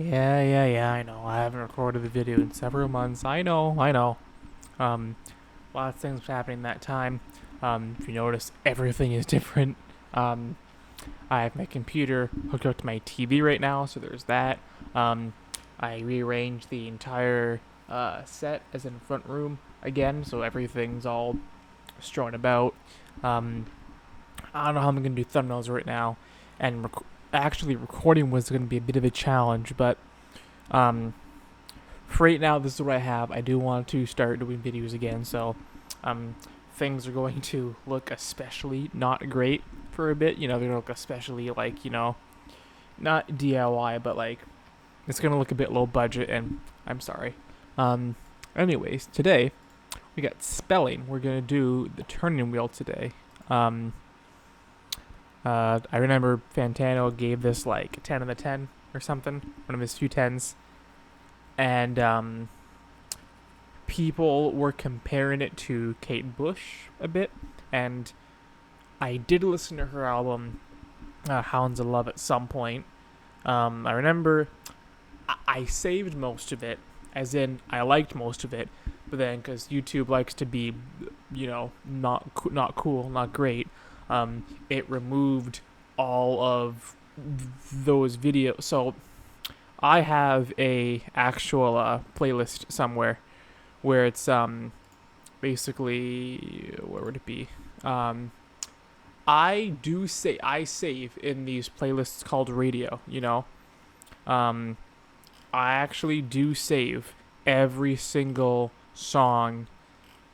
Yeah, I know. I haven't recorded the video in several months. I know. Um, Lots of things were happening that time. If you notice, everything is different. Um, I have my computer hooked up to my TV right now, so there's that. Um, I rearranged the entire set as in front room again, so everything's all strewn about. Um, I don't know how I'm gonna do thumbnails right now, and actually recording was gonna be a bit of a challenge, but um, for right now, this is what I have. I do want to start doing videos again, so um, things are going to look especially not great for a bit. They're gonna look especially like not DIY, but like it's gonna look a bit low budget, and I'm sorry. Um, Anyways, today we got spelling. We're gonna do the turning wheel today. Um, I remember Fantano gave this like a 10 out of 10 or something, one of his few tens, and people were comparing it to Kate Bush a bit, and I did listen to her album Hounds of Love at some point. I remember I saved most of it, as in I liked most of it, but then because YouTube likes to be, not cool, not great, it removed all of those videos. So I have a actual playlist somewhere where it's basically, where would it be? I save in these playlists called radio. Um, I actually do save every single song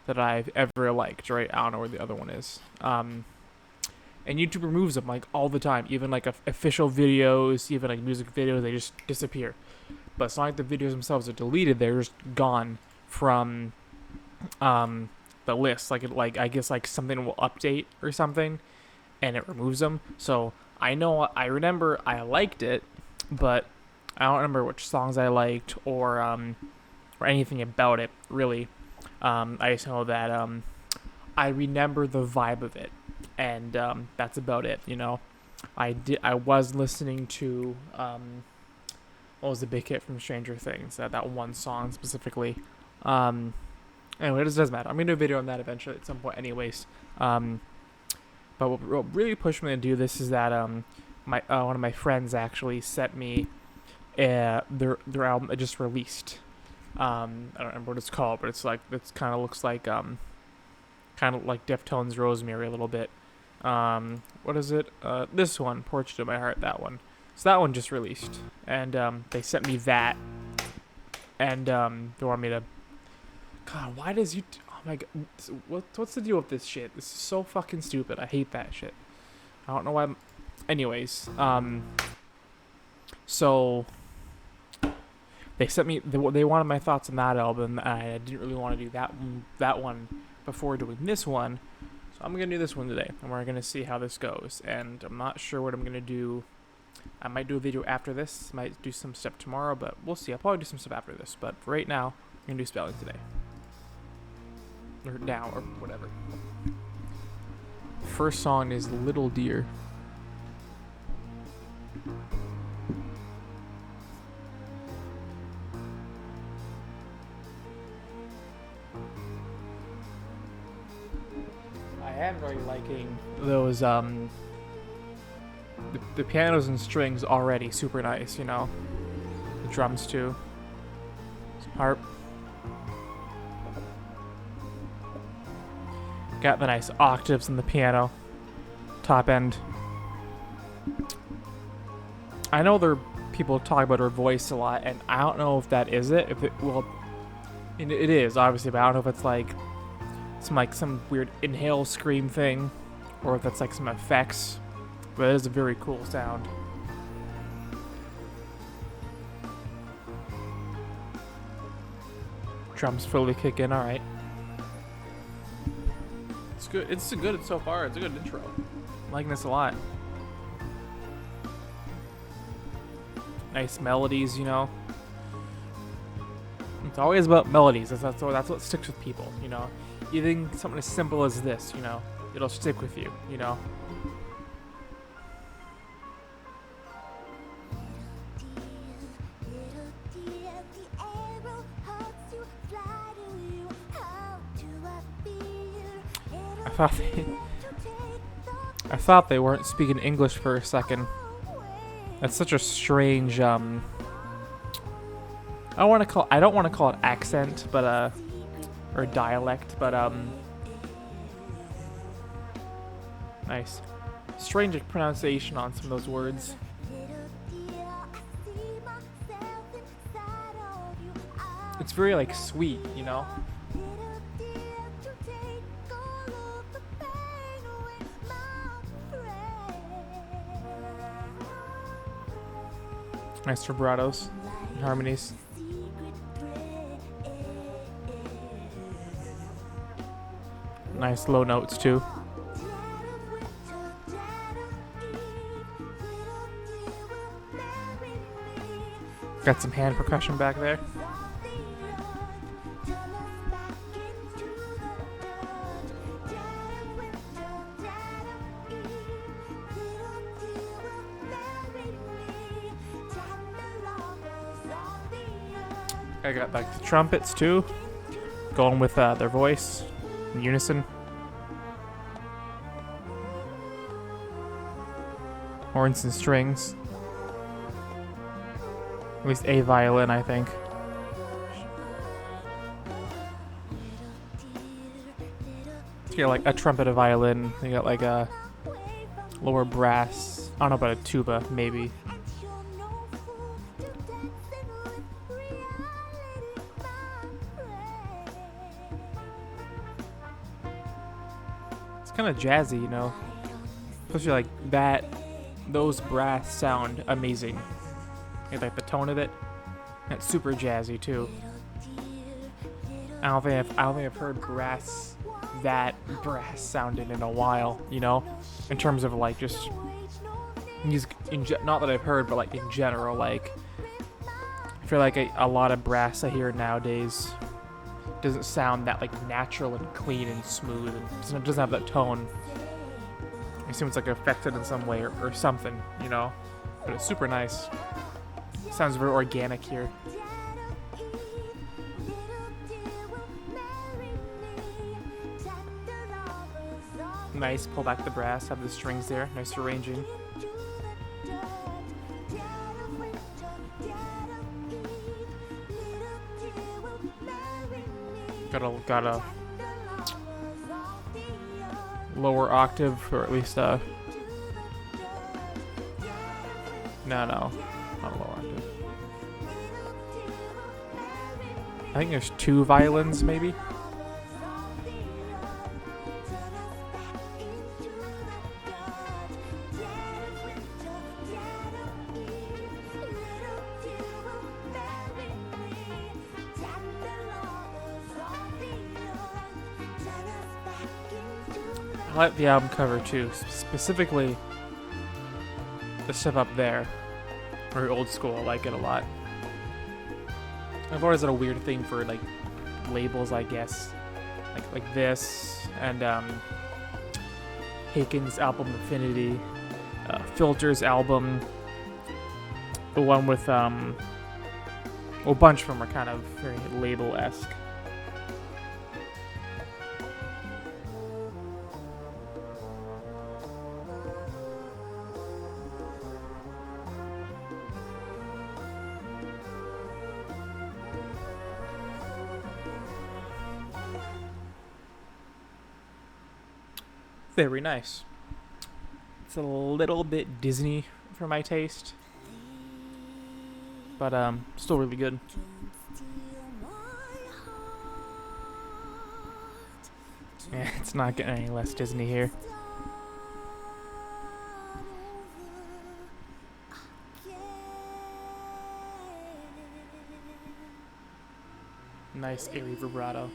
that I've ever liked. Right, I don't know where the other one is. And YouTube removes them like all the time. Even like official videos, even like music videos, they just disappear. But it's not like the videos themselves are deleted; they're just gone from the list. Like I guess like something will update or something, and it removes them. So I remember I liked it, but I don't remember which songs I liked or anything about it really. I just know that I remember the vibe of it, and that's about it. I was listening to what was the big hit from Stranger Things? That one song specifically. Um, Anyway, it just doesn't matter. I'm gonna do a video on that eventually at some point, anyways. Um, but what really pushed me to do this is that my one of my friends actually sent me their album that just released. I don't remember what it's called, but it's kind of looks like kind of like Deftones' Rosemary a little bit. What is it? This one, Portrait of My Heart. That one. So that one just released, and they sent me that, and they want me to. God, why does you? Oh my god, what's the deal with this shit? This is so fucking stupid. I hate that shit. I don't know why. Anyways, so they sent me. They wanted my thoughts on that album. And I didn't really want to do that one before doing this one. So I'm gonna do this one today, and we're gonna see how this goes. And I'm not sure what I'm gonna do. I might do a video after this. Might do some stuff tomorrow, but we'll see. I'll probably do some stuff after this. But for right now, I'm gonna do spelling today. Or now, or whatever. First song is Little Deer. I am really liking those, the pianos and strings already super nice, The drums too. Some harp. Got the nice octaves in the piano. Top end. I know people talk about her voice a lot, and I don't know if that is it. It is, obviously, but I don't know if it's like some weird inhale scream thing, or if that's like some effects. But it is a very cool sound. Drums fully kick in, alright. It's good. It's good so far. It's a good intro. I'm liking this a lot. Nice melodies, It's always about melodies. That's what sticks with people, You think something as simple as this, it'll stick with you, I thought they weren't speaking English for a second. That's such a strange I don't want to call it accent, but or dialect, but nice. Strange pronunciation on some of those words. It's very like sweet, you know? Nice vibratos and harmonies. Nice low notes too. Got some hand percussion back there. I got like the trumpets too, going with their voice in unison. Horns and strings. At least a violin, I think. You got like a trumpet, a violin. You got like a lower brass. I don't know about a tuba, maybe. It's kind of jazzy, you know. Especially like that. Those brass sound amazing. You like the tone of it. It's super jazzy too. I don't think I've heard that brass sounding in a while, you know, in terms of like just music. Not that I've heard, but like in general, like I feel like a lot of brass I hear nowadays doesn't sound that like natural and clean and smooth, and doesn't have that tone. I assume it's like affected in some way or something, you know, but it's super nice. Sounds very organic here. Nice, pull back the brass, have the strings there, nice arranging. Got a lower octave, or at least no, not a lower octave. I think there's 2 violins, maybe. I like the album cover too, specifically the stuff up there. Very old school, I like it a lot. I've always had a weird thing for like labels, I guess, like this and Haken's album Infinity, Filter's album, the one with well, a bunch of them are kind of very label-esque. Very nice. It's a little bit Disney for my taste, but still really good. Yeah, it's not getting any less Disney here. Nice airy vibrato.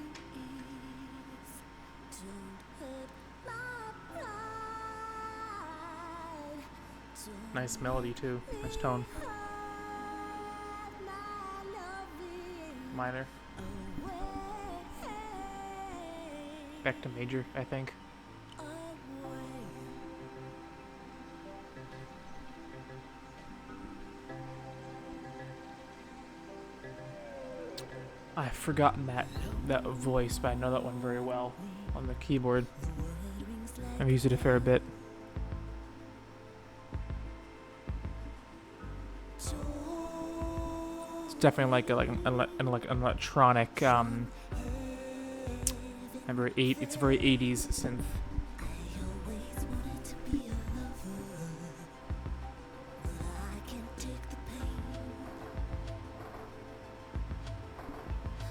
Nice melody too. Nice tone. Minor. Back to major, I think. I've forgotten that voice, but I know that one very well on the keyboard. I've used it a fair bit. It's definitely like an electronic. It's very 80s synth.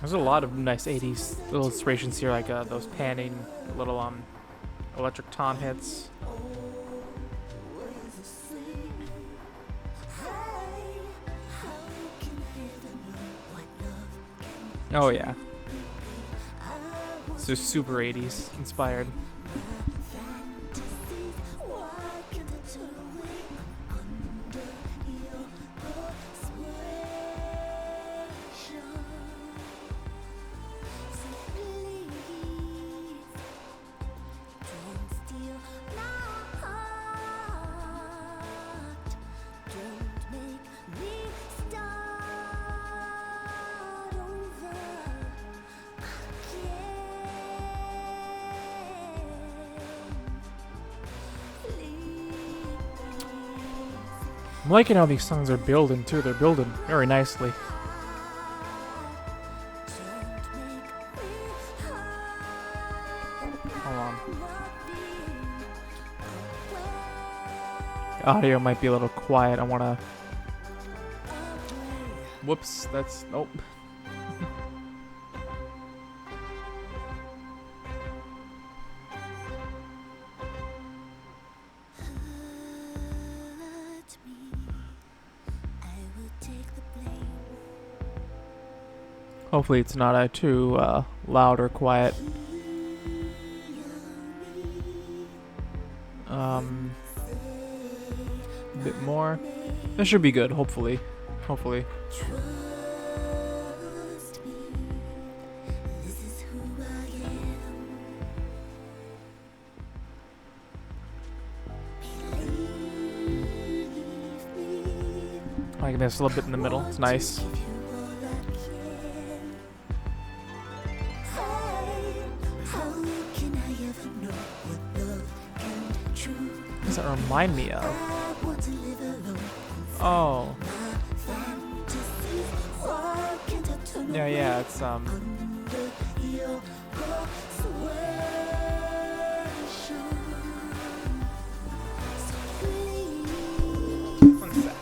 There's a lot of nice 80s illustrations here, like those panning little electric tom hits. Oh yeah. It's just super 80s inspired. I'm liking how these songs are building too. They're building very nicely. Hold on. The audio might be a little quiet. I wanna. Whoops. That's nope. Hopefully it's not too loud or quiet. A bit more. That should be good, hopefully. Hopefully. I like this a little bit in the middle. It's nice. What does that remind me of? Oh. Yeah, it's One sec.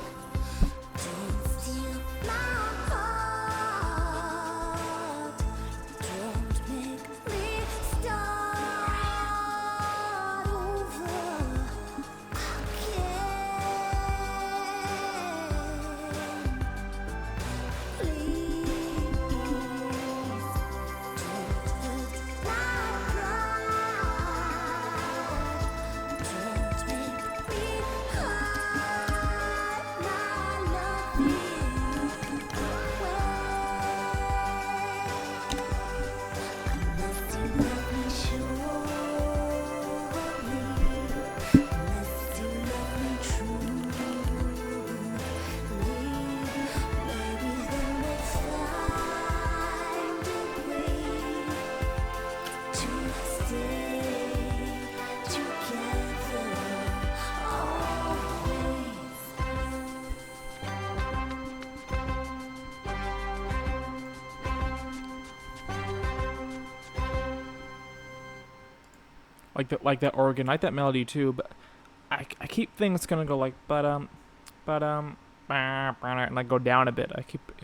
Like that organ, like that melody too, but I keep thinking it's gonna go like and like go down a bit.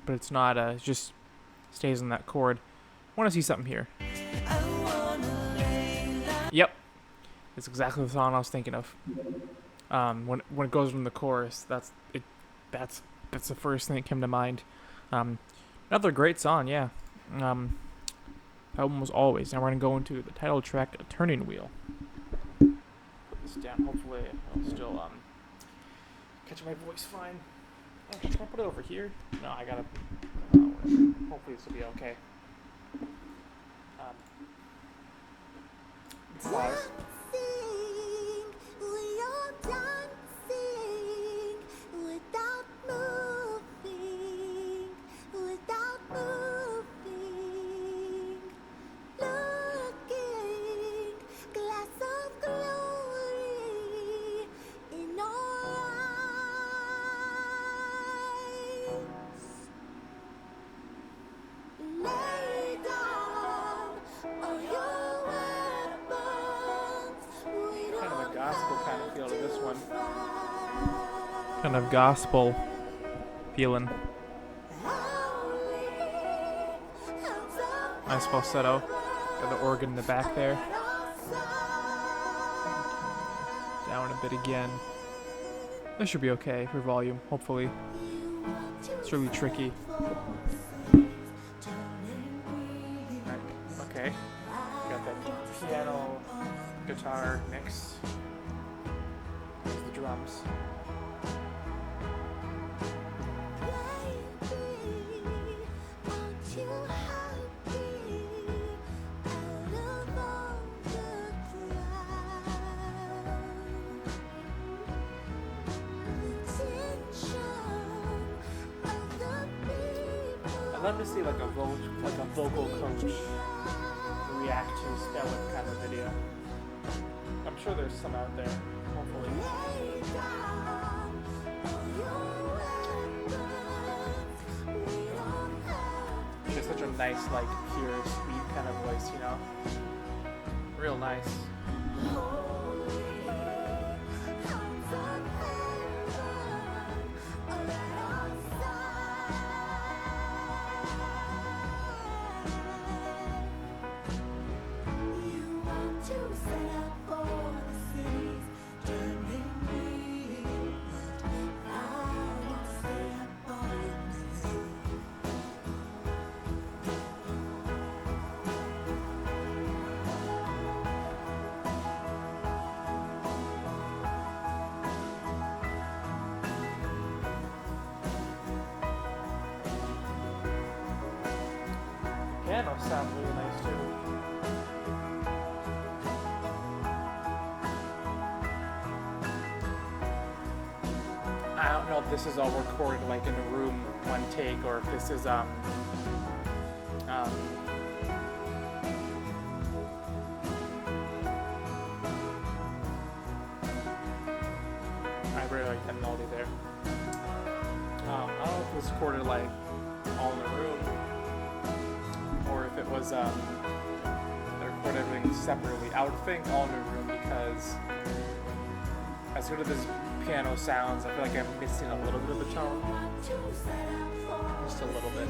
But it's not. It just stays in that chord. I want to see something here. Yep, it's exactly the song I was thinking of. When it goes from the chorus, that's it. That's the first thing that came to mind. Another great song, yeah. Album was Always. Now we're gonna go into the title track, A Turning Wheel. Put this down. Hopefully I'll still catch my voice fine. Oh, should I put it over here? No, I gotta. Hopefully this will be okay. Pause. Lay down all your weapons. We Kind of a don't gospel kind of feel to this one. fight. Kind of gospel feeling. Nice falsetto. Got the organ in the back there. Down a bit again. This should be okay for volume, hopefully. It's really tricky. Okay. Got that piano, guitar mix. There's the drums. I'd love to see like a vocal coach react to Standout kind of video. I'm sure there's some out there, hopefully. Just such a nice, like, pure, sweet kind of voice, you know? Real nice. Piano sounds really nice too. I don't know if this is all recorded like in a room, one take, or if this is I really like that melody there. I don't know if it was recorded like all in a room, or if it was they recorded everything separately. I would think all in a room, because as good as this piano sounds, I feel like I'm missing a little bit of the tone. Just a little bit.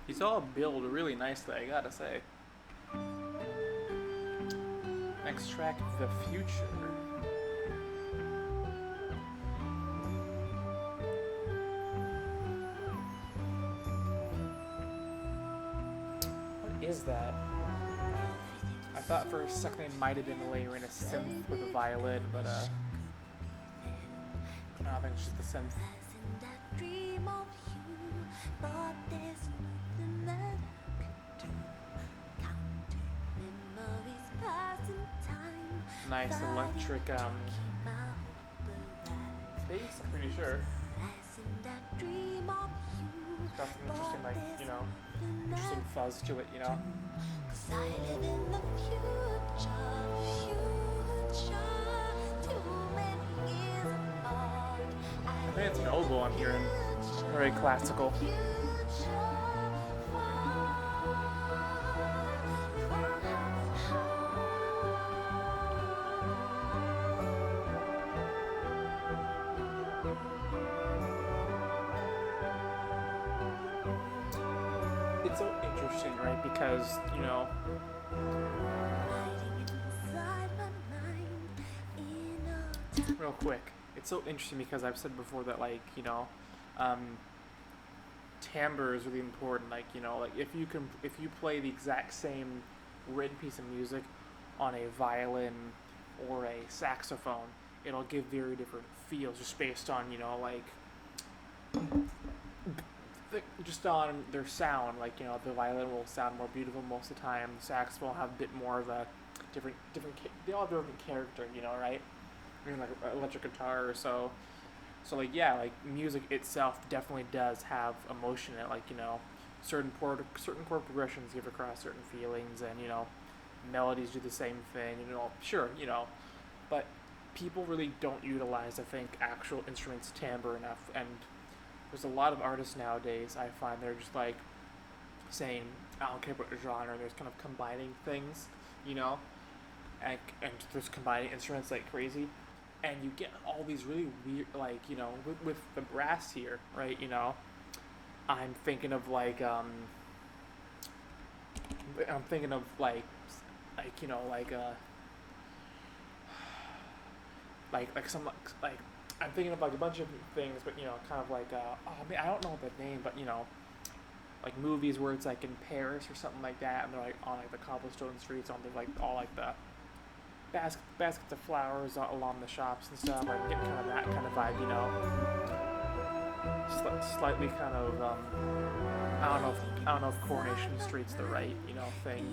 These all build really nicely, I gotta say. Next track, The Future. What is that? I thought for a second it might have been layering a synth with a violin, but I don't think it's just the synth. Nice electric bass, I'm pretty sure. Got some interesting, like, you know, interesting fuzz to it, you know. I think it's an oboe I'm hearing. Very classical. It's so interesting, right? Because, you know, real quick, it's so interesting because I've said before that, like, you know, timbre is really important. Like, you know, like if you play the exact same written piece of music on a violin or a saxophone, it'll give very different feels just based on, you know, like just on their sound. Like, you know, the violin will sound more beautiful most of the time. The saxophone will have a bit more of a they all have different character, you know, right? I mean, like electric guitar or so. So like yeah, like music itself definitely does have emotion in it. Like you know, certain chord progressions give across certain feelings, and you know, melodies do the same thing. You know, sure, you know, but people really don't utilize, I think, actual instruments timbre enough. And there's a lot of artists nowadays I find they're just like saying I don't care about the genre. There's kind of combining things, you know, and just combining instruments like crazy, and you get all these really weird, like you know, with the brass here, right? You know, I'm thinking of I'm thinking of you know, like some like I'm thinking of like a bunch of things, but you know, kind of like oh man, I don't know the name, but you know, like movies where it's like in Paris or something like that, and they're like on like the cobblestone streets, on the like all like the baskets of flowers along the shops and stuff. Like getting kind of that kind of vibe, you know. Slightly kind of I don't know if Coronation Street's the right you know thing.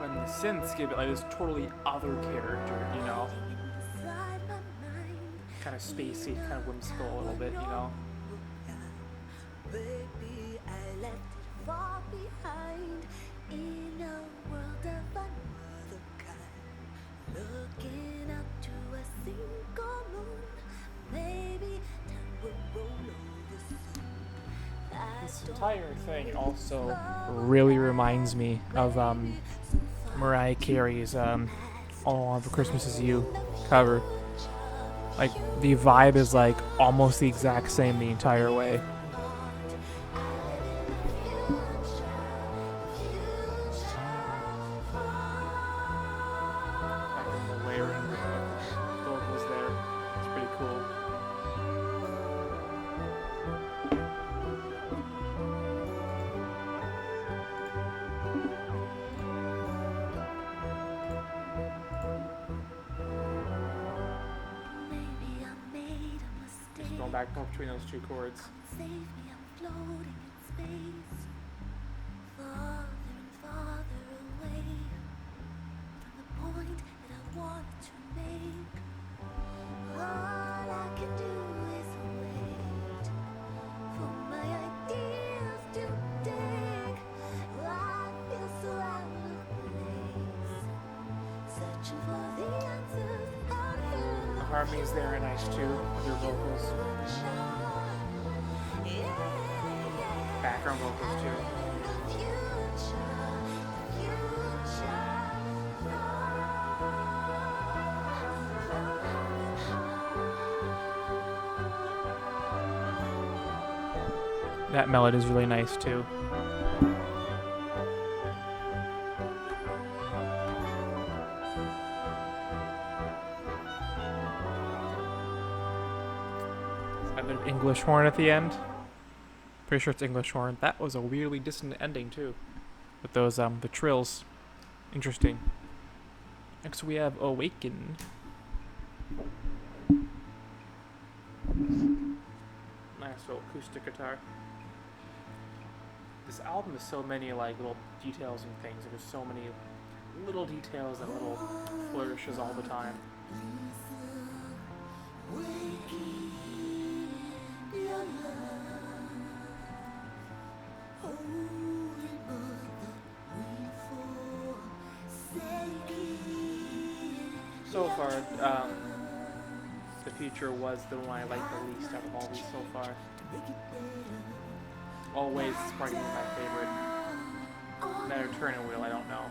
When the synths give it like this totally other character, you know, kind of spacey, kind of whimsical a little bit, you know. Baby, I left it far behind in a world of another kind. Looking up to a single moon, maybe time will roll over soon. This entire thing also really reminds me of Mariah Carey's "All of Christmas Is You" cover. Like the vibe is like almost the exact same the entire way. Like the layering of vocals there, it's pretty cool. Maybe I made a mistake. Just going back and forth between those two chords. Save me, I'm floating in space, farther and farther away from the point that I want to make. All I can do is wait for my ideas to dig. I feel so out of place, searching for the answers I feel. The harmonies there are nice too with your vocals, background vocals too. That melody is really nice too. I have an English horn at the end. Pretty sure it's English horn. That was a weirdly dissonant ending too, with those the trills. Interesting. Next we have Awaken. Nice little acoustic guitar. This album is so many like little details and things. There's so many little details and little flourishes all the time. So far, the future was the one I liked the least out of all these so far. Always is probably my favorite. Better turning wheel, I don't know.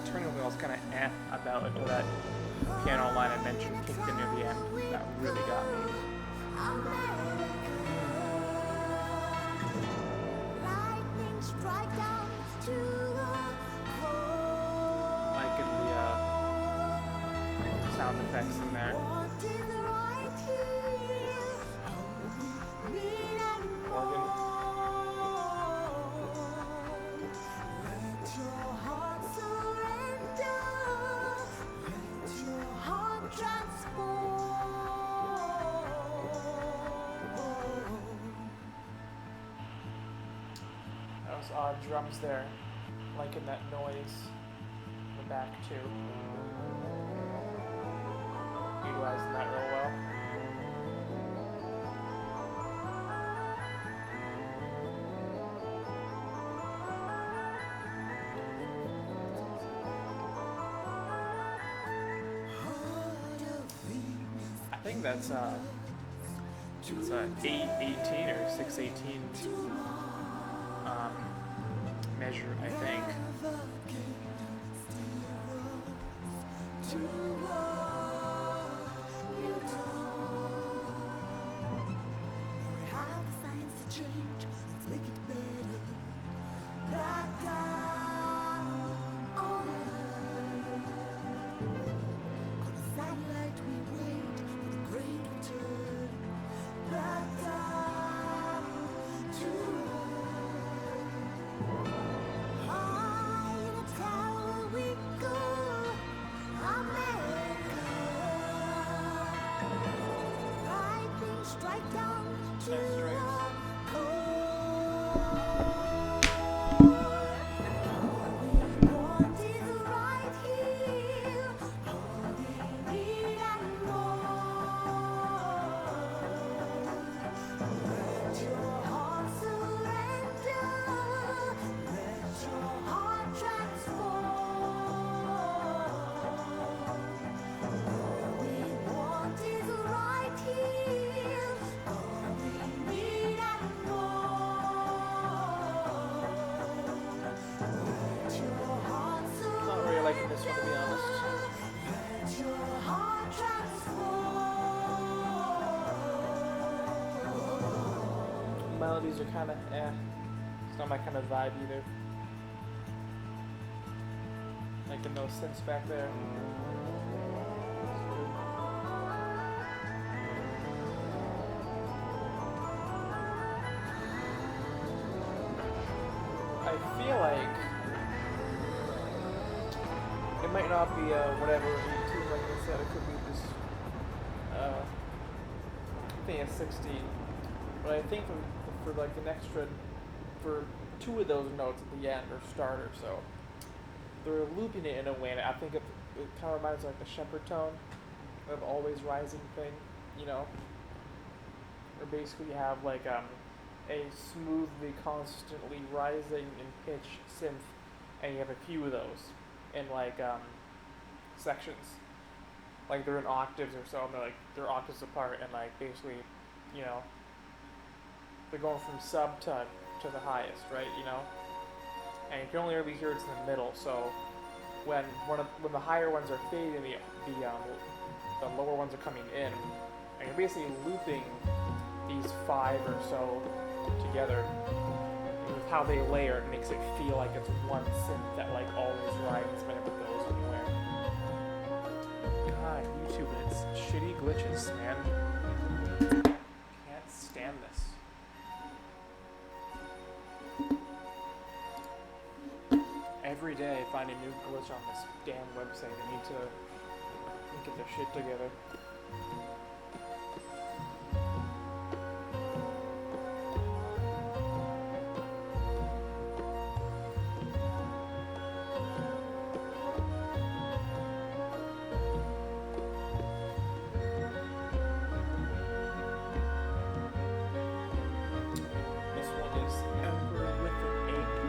Turning wheel is kind of about until that piano line I mentioned kicked in near the end. That really got me. Liking the sound effects in there. Organ. Transform. drums there, liking that noise in the back too. Utilizing that real well. I think that's it's 818 or 618 measure, I think. Strike down to Nice strikes. want is right here. All we need and more. Let your heart surrender. Let your heart transform. All we want is right here. All we need and more. Let your heart surrender. Not really liking this one, to be honest. Let your heart transform. Melodies are kind of It's not my kind of vibe either. Liking those synths back there. I feel like it might not be whatever 18, like I said, it could be just I think it's 16. But I think for like an extra, for two of those notes at the end are starter, so they're looping it in a way, and I think it kind of reminds me of like the shepherd tone of always rising thing, you know, where basically you have like a smoothly, constantly rising in pitch synth, and you have a few of those in like sections, like they're in octaves or so, and they're octaves apart, and like basically, you know, they're going from sub to the highest, right? You know, and you can only really hear it's in the middle. So when the higher ones are fading, the lower ones are coming in, and you're basically looping these 5 or so together. And with how they layer, it makes it feel like it's one synth that like always rides whenever it goes anywhere. God, YouTube, it's shitty glitches, man. Can't stand this. Every day I find a new glitch on this damn website. I need to get their shit together. This one is Emperor with an egg.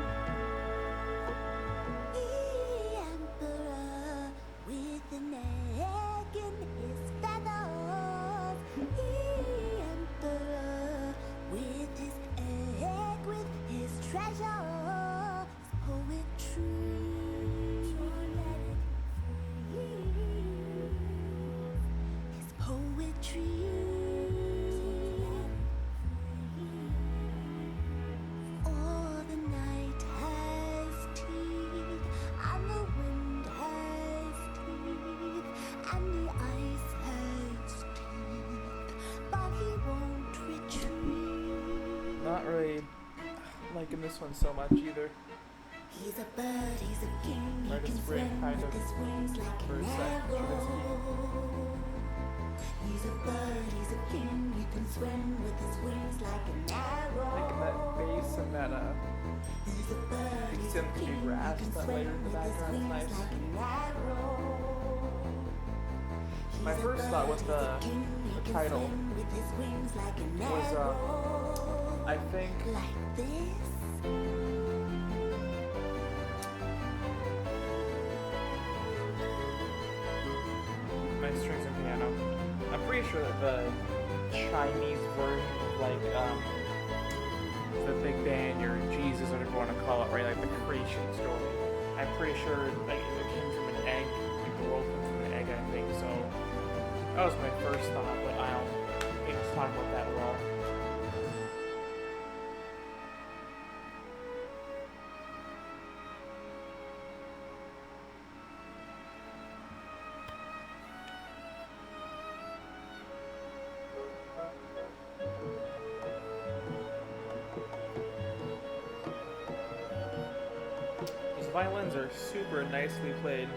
Emperor with an egg in his feathers. Emperor with his egg, with his treasures, poetry. His poetry. All the night has teeth, and the wind has teeth, and the ice has teeth, but he won't retreat. Not really liking this one so much either. He's a bird, he's a king, Right, he can it's great, swim kind with of, his wings like for an a sec, arrow. He's a bird, he's a king, he can swim with his wings like an arrow. Liking that bass nice, and that big symphony brass that layer in the background is nice. My first thought with the title was I think nice strings and piano. I'm pretty sure that the Chinese version of like the Big Bang or Jesus, whatever you want to call it, right? Like the creation story. I'm pretty sure like it came from an egg. Like the world came from an egg, I think. So that was my first thought, but I don't think it's talking about that at all. Those violins are super nicely played.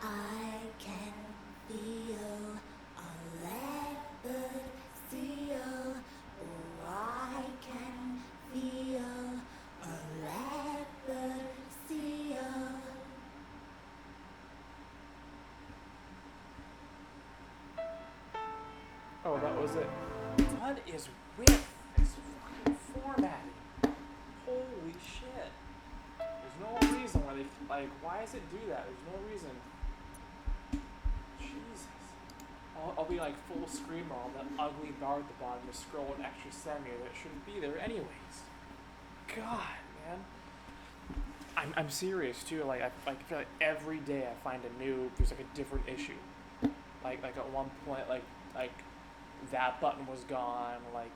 I can feel a leopard seal. Oh, I can feel a leopard seal. Oh, that was it. What is with this fucking formatting? Holy shit. There's no reason why they, like, why does it do that? There's no reason. Jesus. I'll be like full screen while that ugly bar at the bottom to scroll an extra centimeter that shouldn't be there anyways. God, man. I'm serious too. Like I feel like every day I find there's like a different issue. Like at one point like that button was gone. Like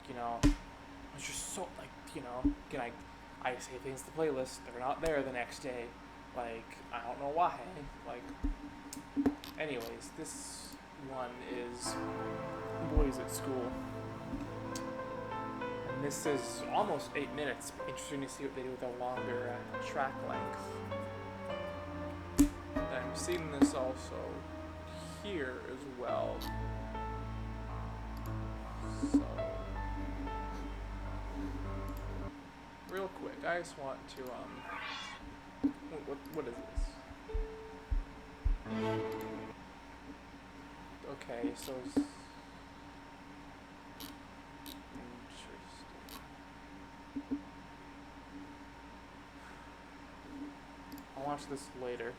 it's just so again I save things to playlist. They're not there the next day. Like I don't know why. Like anyways, this one is Boys at School. And this is almost 8 minutes. Interesting to see what they do with a longer track length. And I'm seeing this also here as well. So, real quick, I just want to what is this? Okay, so interesting. I'll watch this later.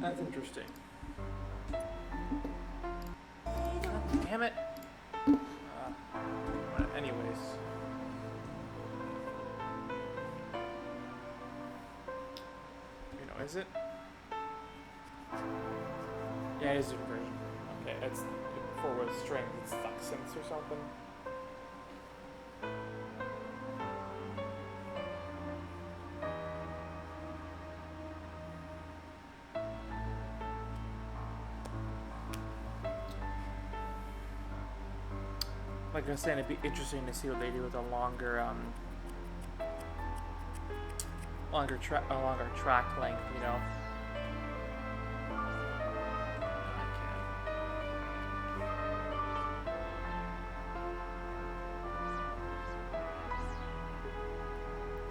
That's interesting. God damn it. Anyways. Is it? Yeah, it is a different version. Okay, it's before with strings, it's like synths or something. Like I was saying, it'd be interesting to see what they do with a longer track length,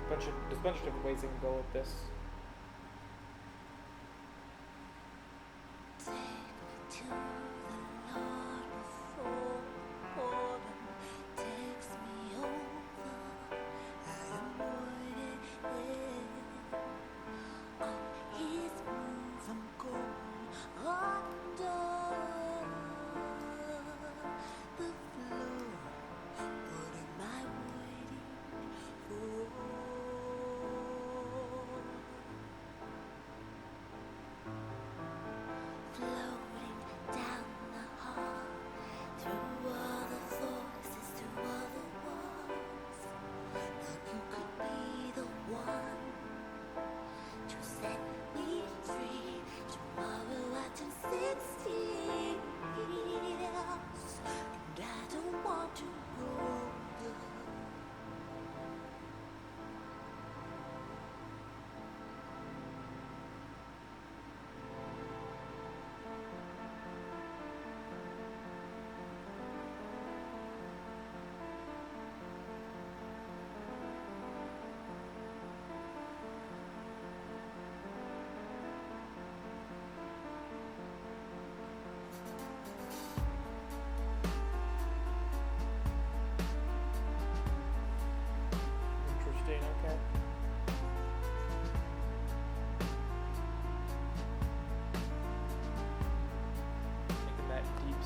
There's a bunch of different ways they can go with this. Take me to the Lord before autumn takes me over. I am waiting on His move. I'm going under the floor. What am I waiting for?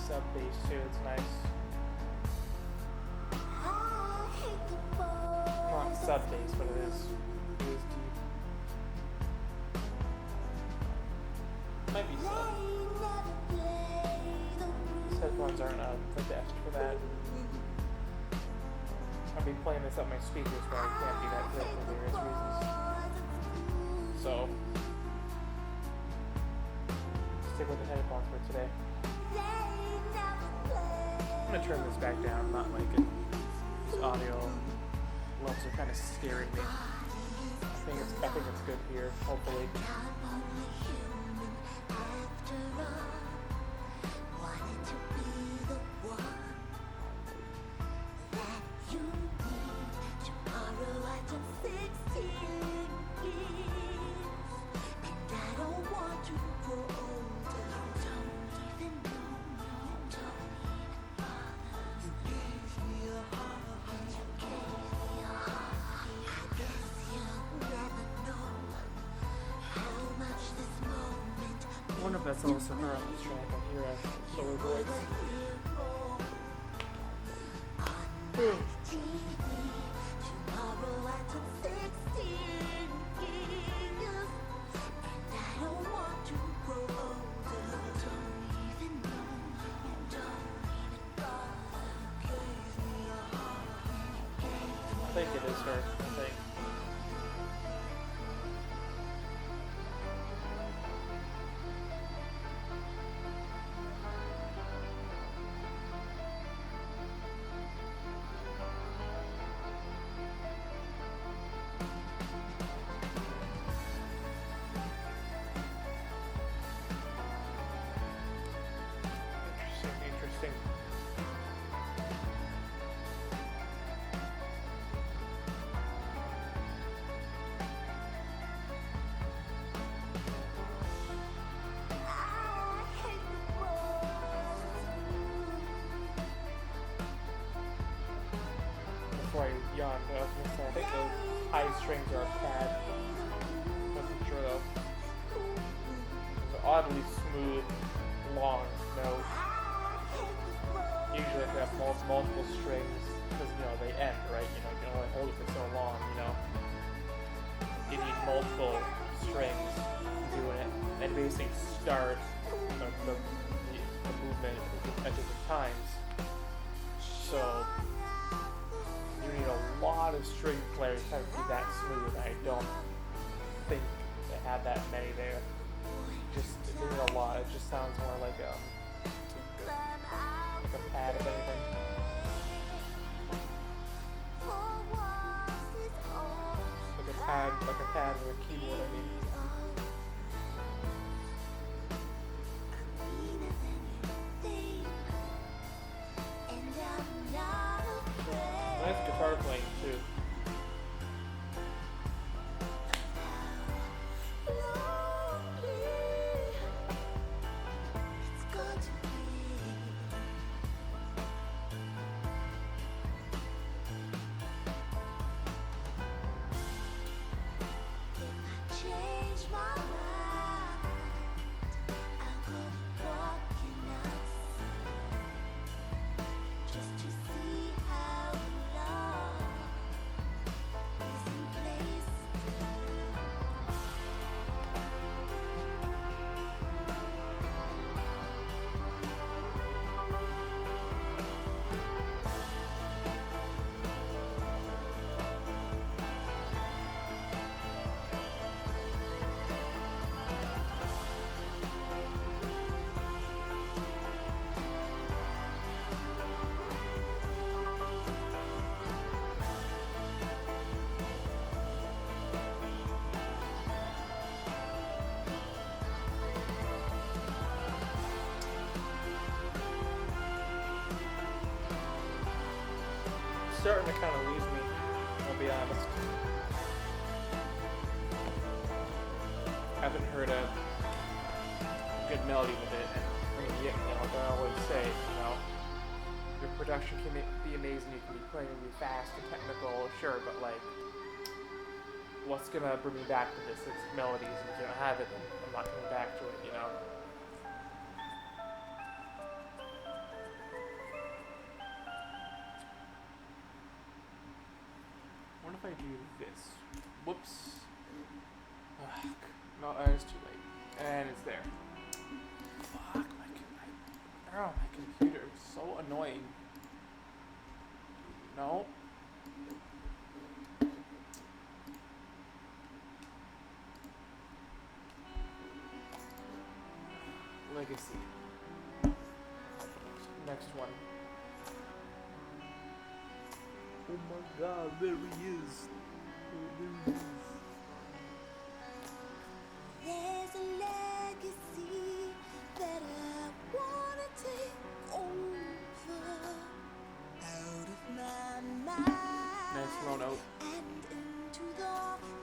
sub bass too. It's nice. Not sub bass, but it is deep. Might be sub. These headphones aren't the best for that. I'll be playing this up my speakers, but I can't do that for various reasons. So, stick with the headphones for today. I'm gonna turn this back down, not like it. This audio levels are kind of scaring me. I think it's good here, hopefully. I wonder if that's also her on this track. I hear a lower voice. I think it is her. I think. Interesting. Before I yawned, I was gonna say, I think those high strings are a pad. Wasn't sure though. It's an oddly smooth, long note. Usually if you have multiple strings, because they end, right? You can only hold it for so long, You need multiple strings doing it, and basically start the movement at different times. So you need a lot of string players to be that smooth. I don't think they had that many there. Just they need a lot. It just sounds more like a pad of anything. Like a pad with a keyboard, I mean. Nice guitar playing too. Starting to kind of lose me, I'll be honest. I haven't heard a good melody with it, and like I always say, your production can be amazing, you can be playing really fast and technical, sure, but like, what's gonna bring me back to this? It's melodies, and if you don't have it, then I'm not coming back to it, I do this? Whoops. Ugh, no, it's too late. And it's there. Fuck, my computer is so annoying. No. Legacy. Next one. Oh my god, there he is. There's a legacy that I wanna take over out of my mind. Nice low note. And into the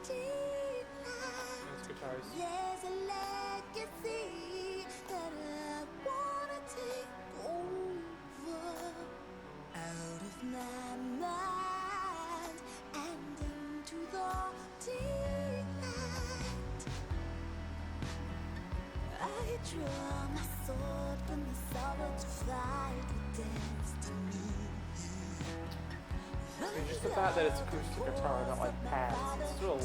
deep night. Nice guitars. There's a legacy that I wanna take over out of my mind and into the deep night. I draw my sword from the solid fight with destiny. Just the fact that it's acoustic guitar, not like pads, it's still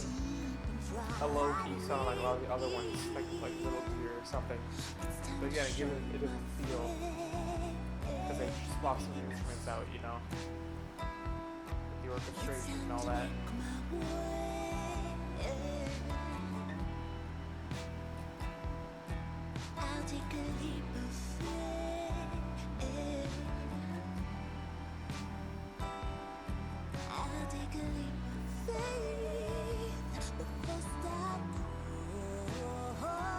a low-key sound like a lot of the other ones, like Little Gear or something. But again, it gives it a different feel because they swap some instruments out, you know, with the orchestration and all that. I'll take a leap of faith. I'll take a leap of faith. But first I'll crawl.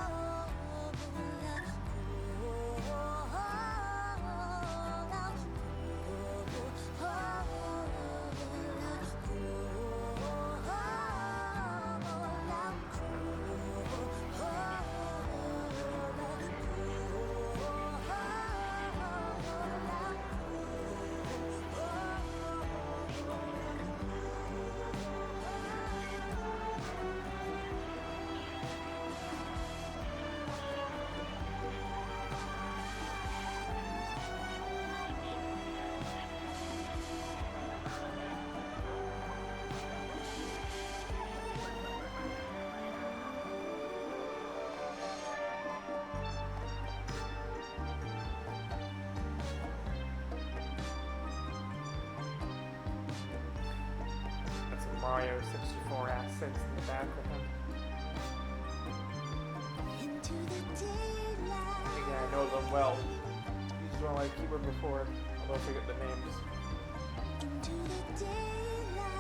That's some Mario 64 assets in the back of him. Into the daylight. Again, I know them well. Used one on my keyboard before, although I forget the names. Into the daylight.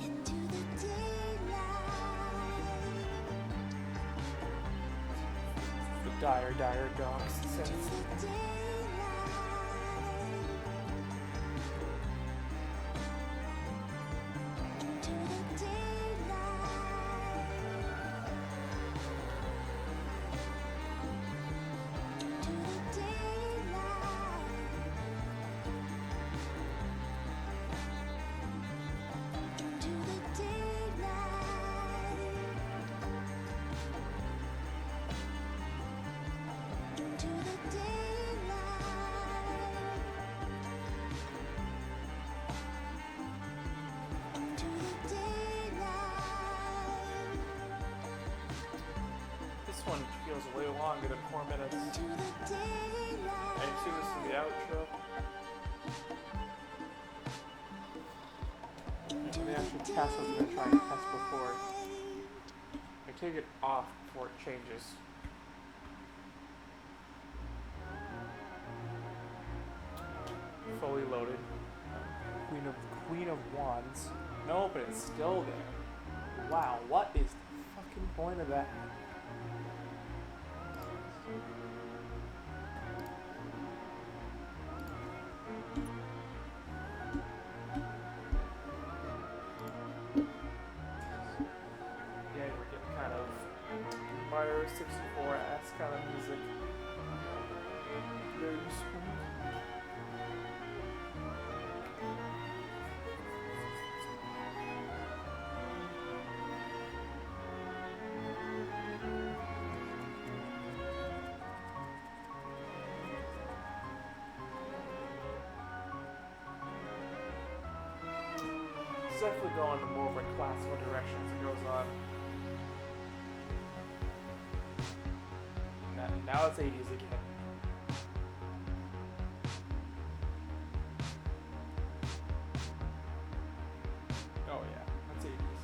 Into the daylight. The dire dogs sense. Into the daylight. Into the daylight. Into the daylight. Into the daylight. Into the daylight. Into the daylight. This one feels way longer than 4 minutes. Into the daylight. And you see this in the outro. Into And the actual the test I was going to try and test before. I take it off before it changes. Fully loaded. Queen of Wands. No, but it's still there. Wow, what is the fucking point of that? Yeah, we're getting kind of Mario 64 ass kind of music. Very smooth. It's definitely going in more of a classical direction as it goes on. Now it's 80s again. Oh yeah, that's 80s.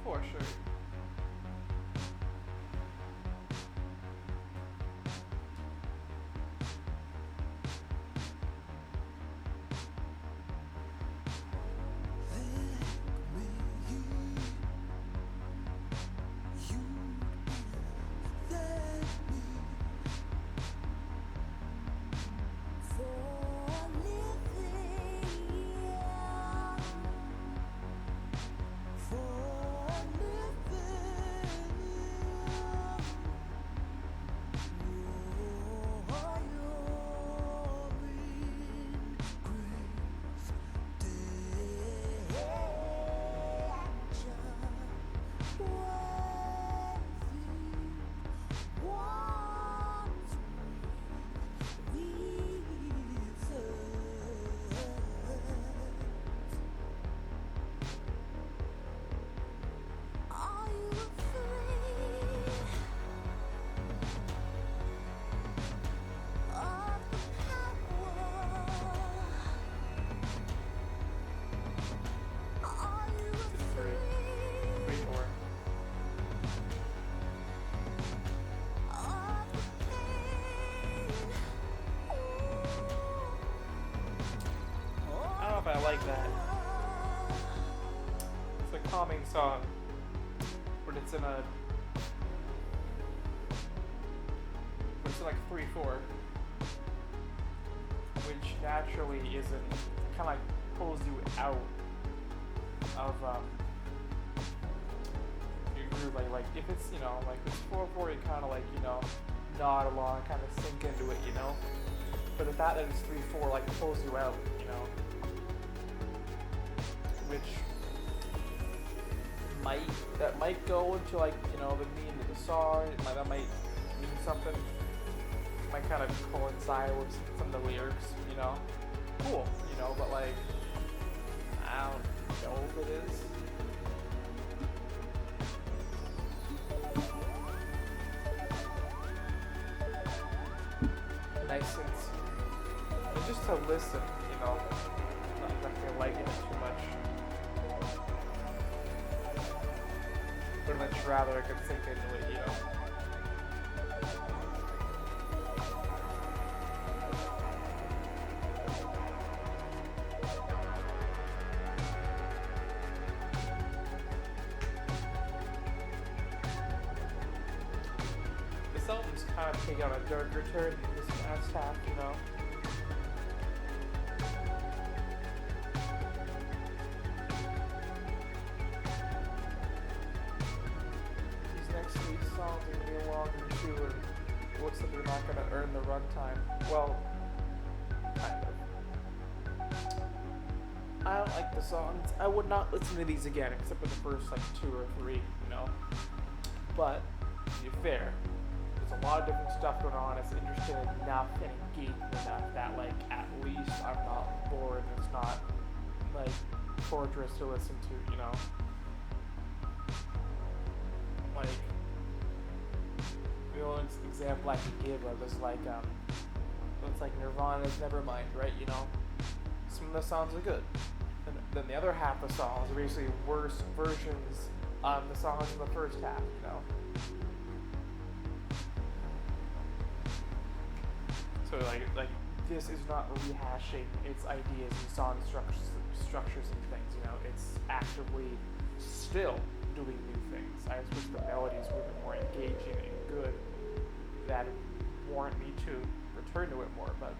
For sure. I like that. It's a calming song, but it's in like 3/4, which naturally isn't, kind of like pulls you out of your groove. Like if it's, you know, like it's 4/4, you kind of like, you know, nod along, kind of sink into it, you know. But the fact that it's 3/4, like, pulls you out, you know. Which might go into, like, you know, the meaning of the song. That might mean something. Might kind of coincide with some of the lyrics, you know. Cool, you know, but like, I don't know if it is. Nice sense. And just to listen, you know, not exactly liking it too much. But much rather I could sink into it, you know. This album's kind of taking on a darker turn in this last half, you know. Songs are going to be long and too, and it looks like they're not going to earn the runtime. Well, kind of. I don't like the songs. I would not listen to these again, except for the first like 2 or 3, you know. But to be fair, there's a lot of different stuff going on. It's interesting enough and engaging enough that, like, at least I'm not bored. It's not like torturous to listen to, you know. Like, the only example I could give of is like, it's like Nirvana's Nevermind, right? You know, some of the songs are good, and then the other half of the songs are basically worse versions of the songs in the first half, you know. So like this is not rehashing its ideas and song structures and things, you know. It's actively still doing new things. I just wish the melodies were more engaging and good that warrant me to return to it more, but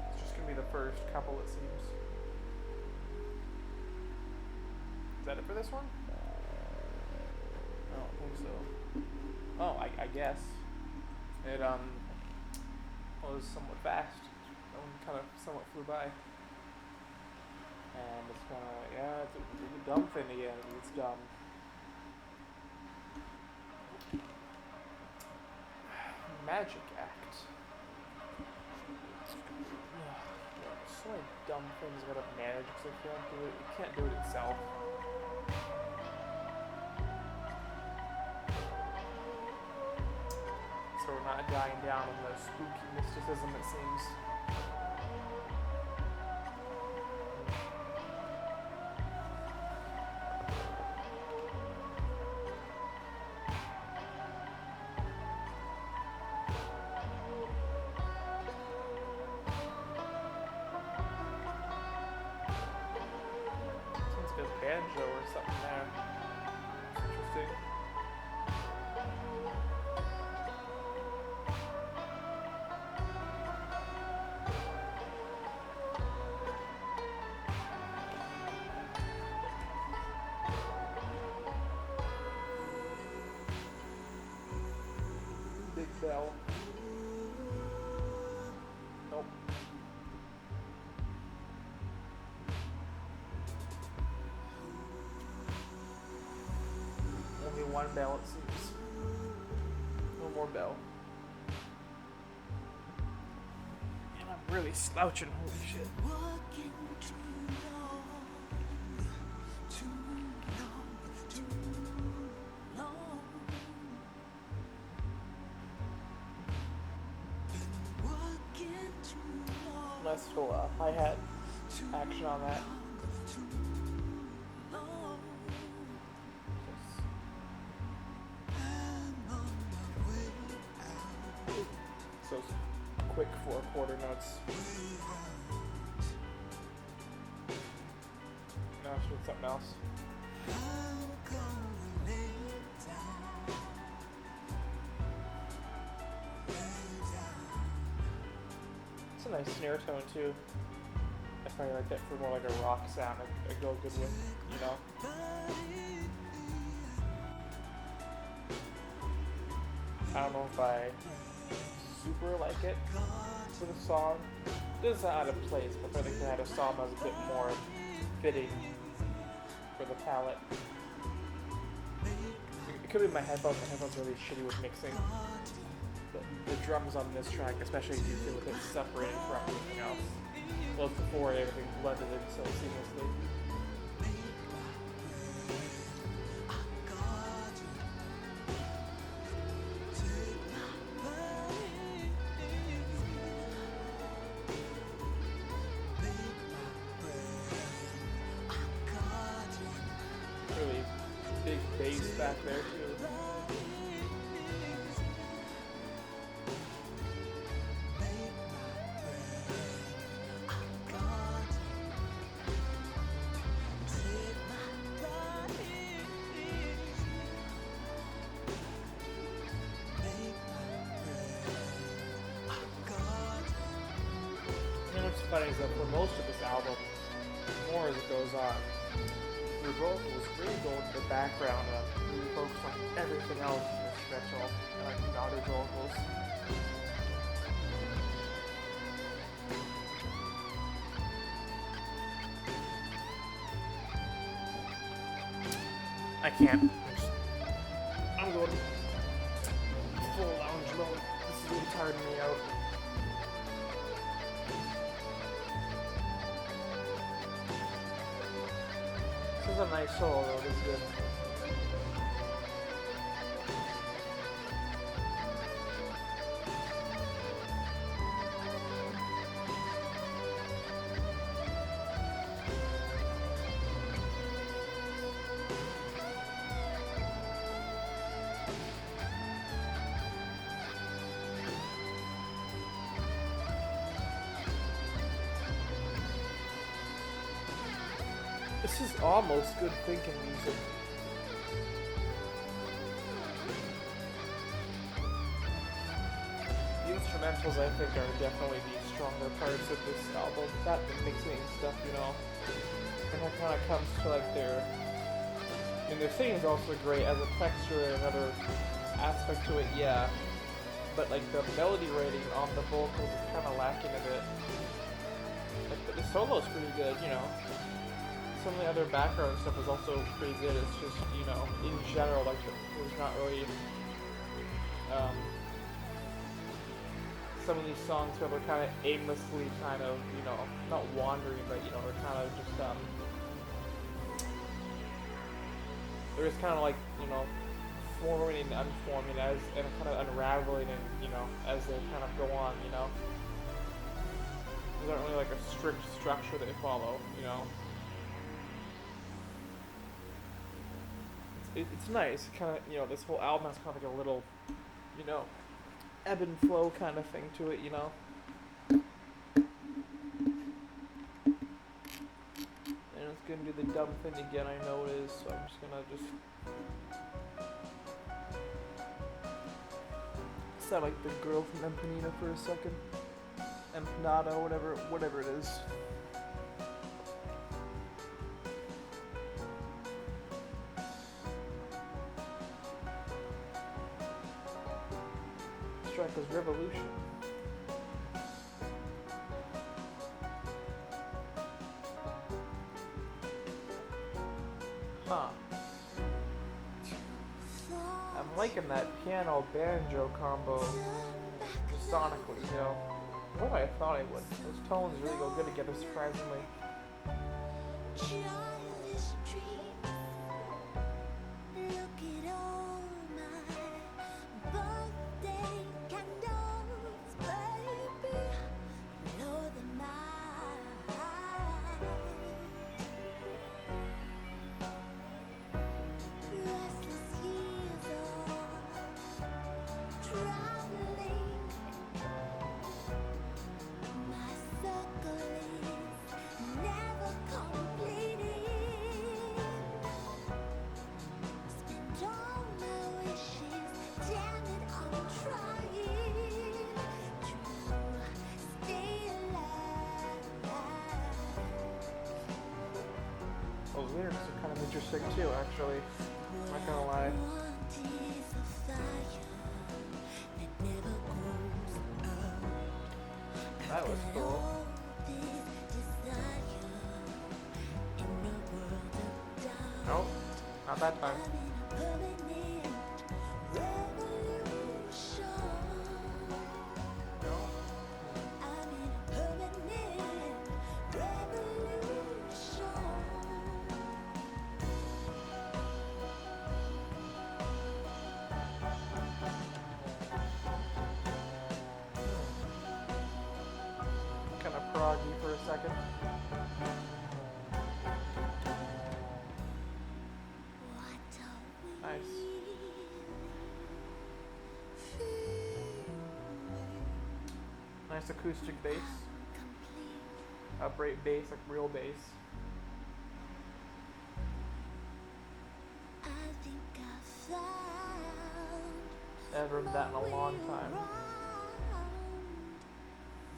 it's just gonna be the first couple, it seems. Is that it for this one? I don't think so. Oh, I guess. It was somewhat fast. That one kind of somewhat flew by. And it's kind of like, yeah, it's a dumb thing again. It's dumb. Magic Act. So dumb things I gotta manage because I can't do it. It can't do it itself. So we're not dying down on the spooky mysticism, it seems. Sounds like a banjo or something there. Interesting. Big bell. Nope. Only one bell, it seems. No more bell. And I'm really slouching, holy shit. Walking too long, too long, too long. Been walking too long, Nice little hi-hat action on that. too long. I'm on my way out, So quick 4/4 notes. Now it's doing something else. I'm gonna lay down, lay down. It's a nice snare tone too. I probably like that for more like a rock sound. I go good with, you know. I don't know if I super like it for the song. It doesn't sound out of place, but I think they had a song that was a bit more fitting for the palette. It could be my headphones. My headphones are really shitty with mixing. But the drums on this track, especially, do feel a bit separated from everything else. Well, before everything blended in so seamlessly. Really big bass back there too. And what's funny is that for most of this album, more as it goes on, the vocals really go into the background and really focus on everything else in the instrumental and like not vocals. I can't. I'm going full lounge mode. This is really tiring me out. This is a nice solo though, this is good. This is almost good thinking music. The instrumentals, I think, are definitely the stronger parts of this album. Not the mixing stuff, you know. And that kind of comes to like their... I mean, their singing is also great as a texture and another aspect to it, yeah. But like the melody rating on the vocals is kind of lacking a bit. Like, the solo's pretty good, you know. Some of the other background stuff is also pretty good. It's just, you know, in general, like, there's not really some of these songs where they're kind of aimlessly kind of, you know, not wandering, but, you know, they're kind of just, they're just kind of like, you know, forming and unforming as, and kind of unraveling and, you know, as they kind of go on, you know. There's not really like a strict structure they follow, you know. It's nice, kind of, you know, this whole album has kind of like a little, you know, ebb and flow kind of thing to it, you know. And it's gonna do the dumb thing again, I know it is, so I'm just gonna sound like the girl from Empanada for a second. Empanada, whatever it is. This track is Revolution. Huh. I'm liking that piano banjo combo sonically, you know. More than I thought I would. Those tones really go good together, surprisingly. Childish dreams. Look at all my birthday candles, baby. Blow them out. Restless years of traveling. My circle is never completed. Spend all my wishes, damn it, I'm trying to stay alive. Those lyrics are kind of interesting too, actually. I'm not gonna lie. Want is a fire that never goes out. That was cool. All this desire in a world of doubt. Nope, not that time. I'm in a permanent revolution. No. I'm in a permanent revolution. Kind of proggy for a second. What are we Nice. Nice acoustic bass. complete? Upright bass, like real bass. I think I found Never heard that in a long time.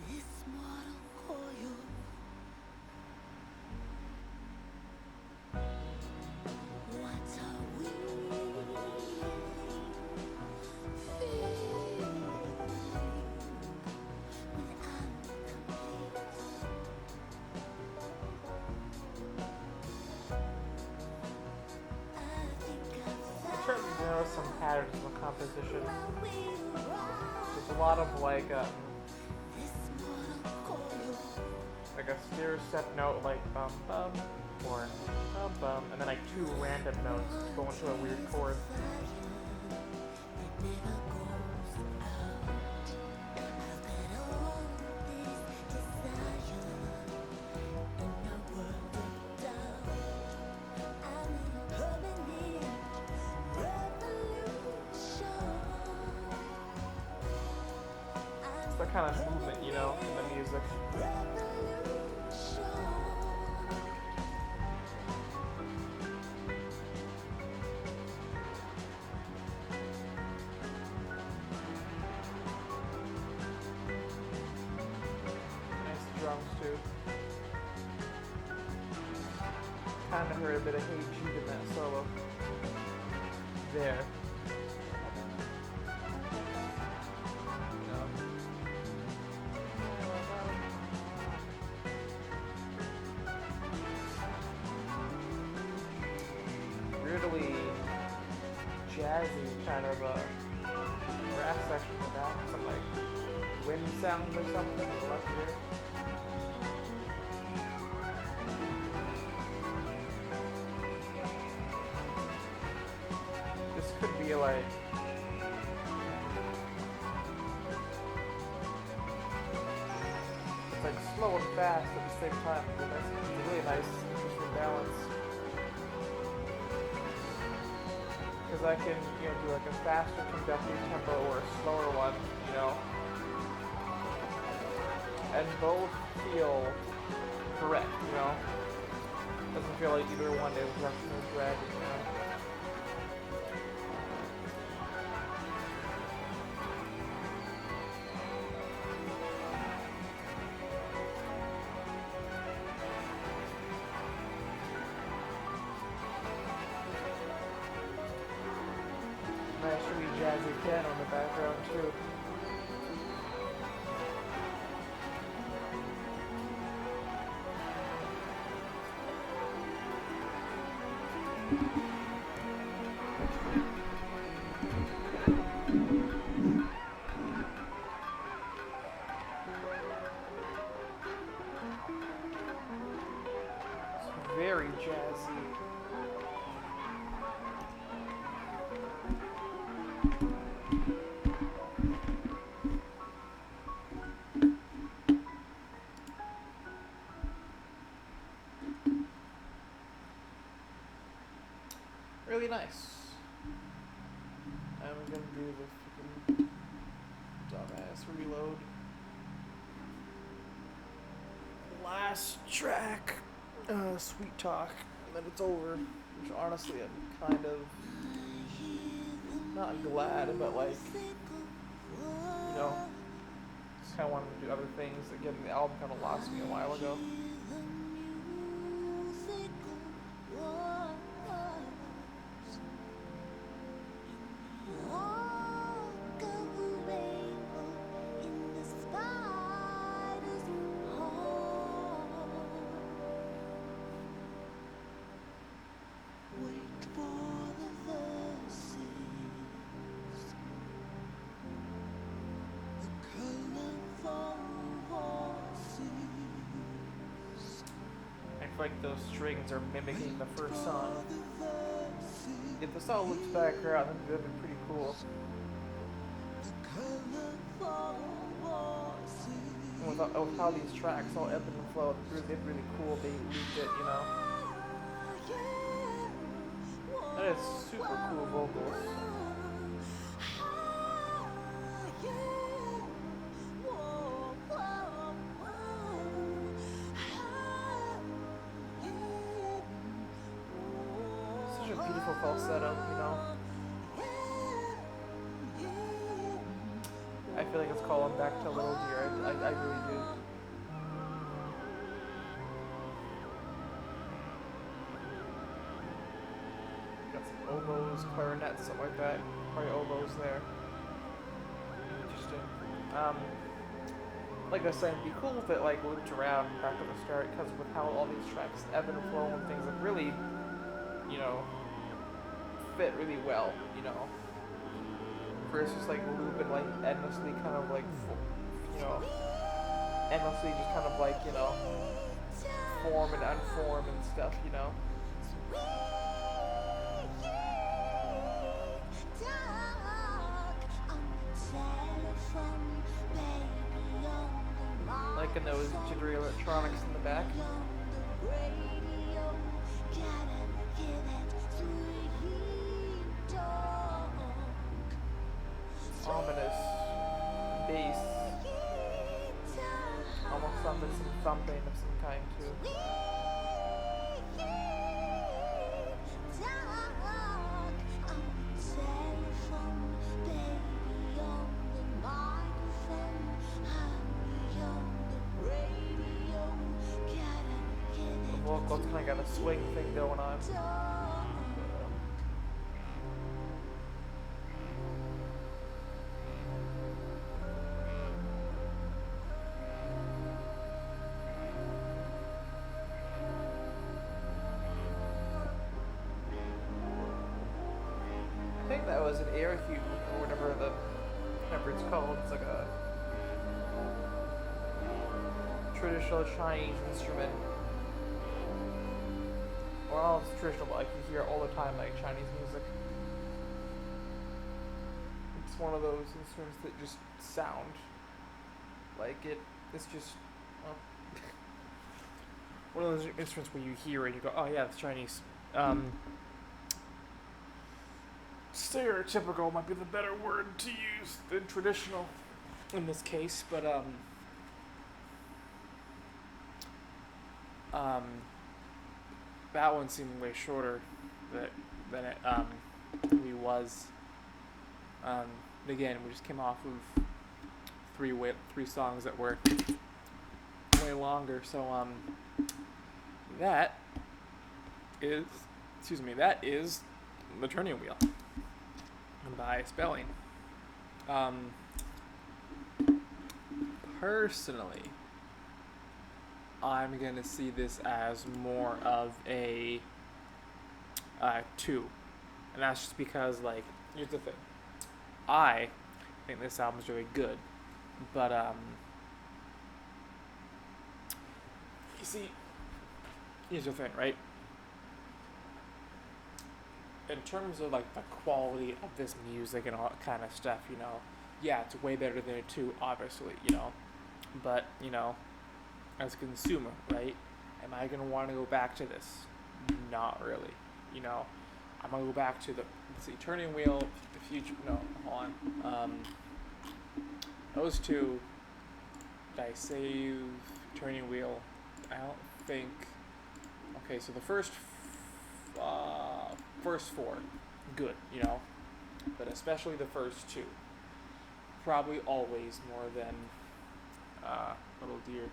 this mortal coil. What are we feeling when I'm complete? I think I I'm starting to found notice some patterns in the composition. where we are. There's a lot of like This mortal coil. like a stair step note, like bum bum, or bum bum, and then like two random notes go into a weird chord. It's that kind of movement, you know, in the music. Nice drums too. Kind of heard a bit of Hey Jude in that solo. There. You know. Weirdly jazzy kind of brass section with that, some like wind sounds or something on the left here. This could be like it's like slow and fast at the same time. It's a really nice, interesting balance. Because I can, do like a faster conducting tempo or a slower one, and both feel correct, Doesn't feel like either one is rushing or dragging, Nice really jazzy piano in the background too. It's very jazzy. Really nice. I'm gonna do the freaking dumbass reload. Last track, Sweet Talk, and then it's over. Which honestly, I'm kind of not glad, but like, just kind of wanted to do other things. Again, the album kind of lost me a while ago. Like those strings are mimicking the first song. If the song looks background, then that'd be pretty cool. And with how these tracks all ebb and flow, it's really cool. They looped it, That is super cool vocals. Beautiful falsetto, I feel like it's calling back to Little Deer. I really do. Got some oboes, clarinets, something like that. Probably oboes there. Interesting. Like I was saying, it'd be cool if it like looped around back to the start, because with how all these tracks ebb and flow and things, like really, fit really well, versus like looping like endlessly, kind of like, endlessly just kind of like, form and unform and stuff, Like in those jittery electronics in the back. Ominous bass, almost sounds like some thumping of some kind too. The vocals kind of got a swing thing going on. I think that was an air hue or whatever it's called. It's like a traditional Chinese instrument. Well, it's traditional, but like you hear it all the time, like Chinese music. It's one of those instruments that just sound like it. It's just well, one of those instruments where you hear it and you go, oh yeah, it's Chinese. Stereotypical might be the better word to use than traditional in this case, but that one seemed way shorter than it really was. Again, we just came off of three songs that were way longer, so that is that is the Turning Wheel by Spelling. Personally, I'm gonna see this as more of a 2, and that's just because, like, here's the thing. I think this album's really good, but you see, here's the thing, right? In terms of like the quality of this music and all that kind of stuff, yeah, it's way better than a 2, obviously, but as a consumer, right? Am I gonna want to go back to this? Not really. I'm gonna go back to the Turning Wheel, the Future. No, hold on. Those two. Did I save Turning Wheel? I don't think. Okay, so the first 4, good, but especially the first 2, probably always more than Little Deer.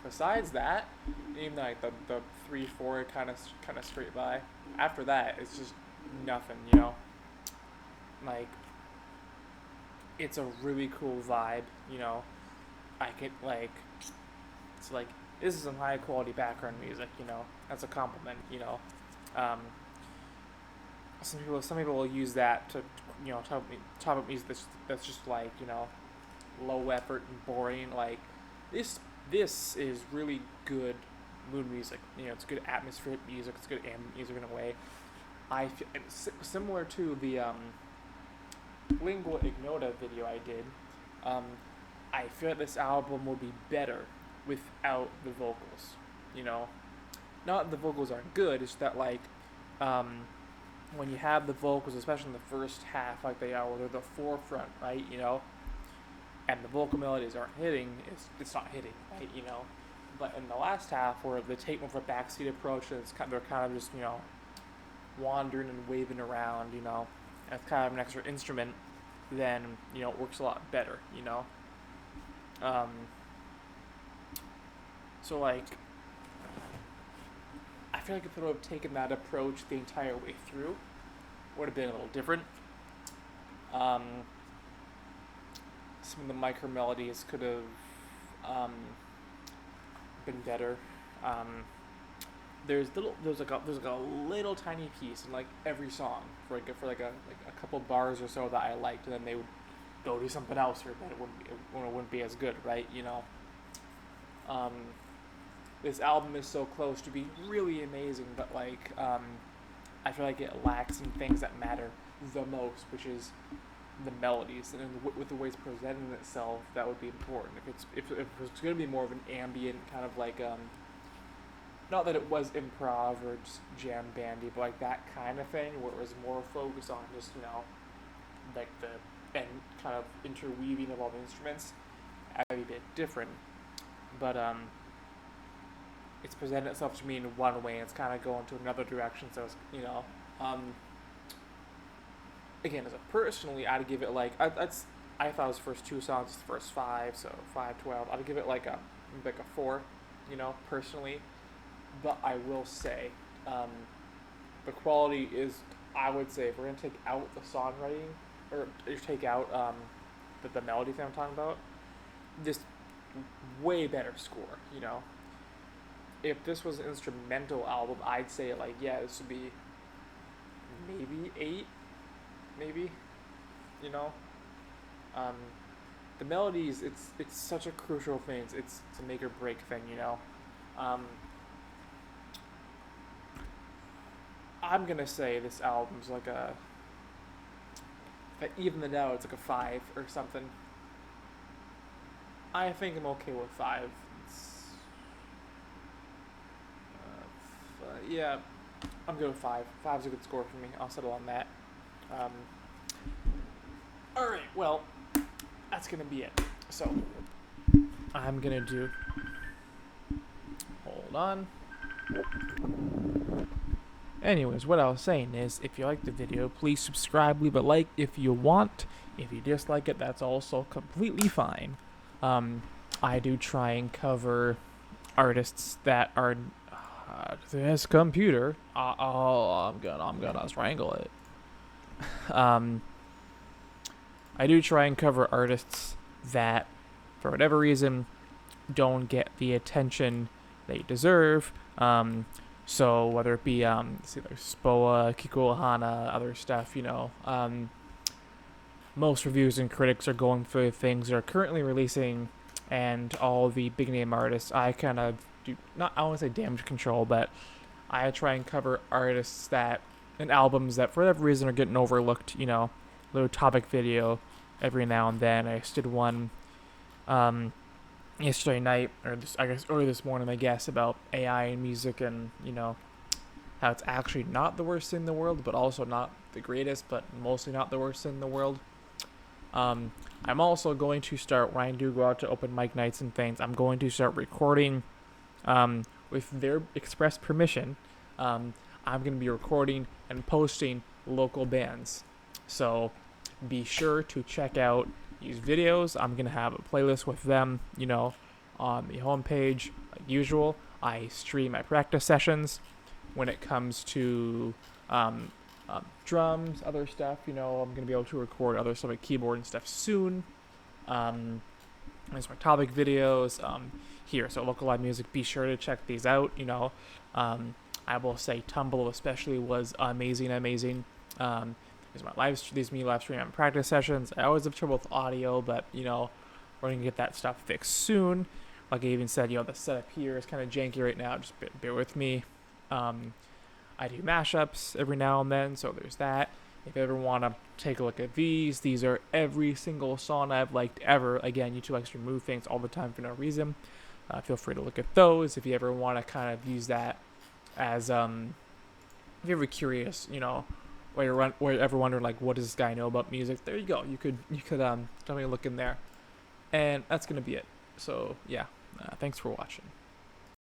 Besides that, even like the 3, 4 kind of straight by. After that, it's just nothing, Like, it's a really cool vibe, I can it's like, this is some high quality background music, That's a compliment, Some people will use that to, top up music that's just like, low effort and boring. Like, this is really good mood music. It's good atmospheric music. It's good ambient music in a way. I feel similar to the Lingua Ignota video I did. I feel like this album will be better without the vocals. Not that the vocals aren't good. It's that, like, when you have the vocals, especially in the first half, like they are, where they're the forefront, right? And the vocal melodies aren't hitting, it's not hitting, right? But in the last half, where they take more of a backseat approach, and they're kind of just, wandering and waving around, as kind of an extra instrument, then, it works a lot better, So, like, I feel like if they would have taken that approach the entire way through, would have been a little different. Some of the micro melodies could have been better. There's like a little tiny piece in like every song for a couple bars or so that I liked, and then they would go do something else, or then it wouldn't be as good, right? This album is so close to being really amazing, but like I feel like it lacks some things that matter the most, which is the melodies, and with the way it's presenting itself, that would be important. If it's going to be more of an ambient kind of like not that it was improv or just jam bandy, but like that kind of thing, where it was more focused on just like the and kind of interweaving of all the instruments, that would be a bit different. But it's presented itself to me in one way, and it's kind of going to another direction. So it's, again, as a personally, I'd give it like I thought his first 2 songs was the first 5, so 5, 12. I'd give it like a 4, personally. But I will say, the quality is, I would say, if we're gonna take out the songwriting, or take out the melody thing I'm talking about, just way better score. If this was an instrumental album, I'd say like, yeah, this would be maybe 8, maybe, the melodies, it's such a crucial thing. It's a make or break thing, you know. Um, I'm gonna say this album's like a, if I even it out, it's like a 5 or something. I think I'm okay with 5. It's, yeah, I'm good with 5. Five's a good score for me. I'll settle on that. Um, all right, well, that's gonna be it. So I'm gonna do. Hold on. Anyways, what I was saying is, if you like the video, please subscribe, leave a like if you want. If you dislike it, that's also completely fine. I do try and cover artists that are this computer. I'm gonna strangle it. Um, I do try and cover artists that, for whatever reason, don't get the attention they deserve. So whether it be see like Spoa, Kiko Ohana, other stuff, you know, most reviews and critics are going for things that are currently releasing, and all the big name artists, I kind of do not, I don't want to say damage control, but I try and cover artists that and albums that for whatever reason are getting overlooked. You know, little topic video every now and then. I just did one yesterday night, or this, I guess early this morning, I guess, about AI and music, and you know how it's actually not the worst thing in the world, but also not the greatest, but mostly not the worst thing in the world. I'm also going to start, when I do go out to open mic nights and things, I'm going to start recording with their express permission. I'm going to be recording and posting local bands. So be sure to check out these videos. I'm going to have a playlist with them, you know, on the homepage. Like usual, I stream my practice sessions. When it comes to drums, other stuff, you know, I'm going to be able to record other stuff like keyboard and stuff soon. There's my topic videos here. So local live music, be sure to check these out, you know. I will say Tumble especially was amazing. There's me live streaming practice sessions. I always have trouble with audio, but, you know, we're going to get that stuff fixed soon. Like I even said, you know, the setup here is kind of janky right now. Just bear with me. I do mashups every now and then, so there's that. If you ever want to take a look at these are every single song I've liked ever. Again, YouTube likes to remove things all the time for no reason. Feel free to look at those if you ever want to kind of use that as, if you're ever curious, you know, or you're ever wondering, like, what does this guy know about music? There you go. You could definitely look in there. And that's going to be it. So, yeah, thanks for watching.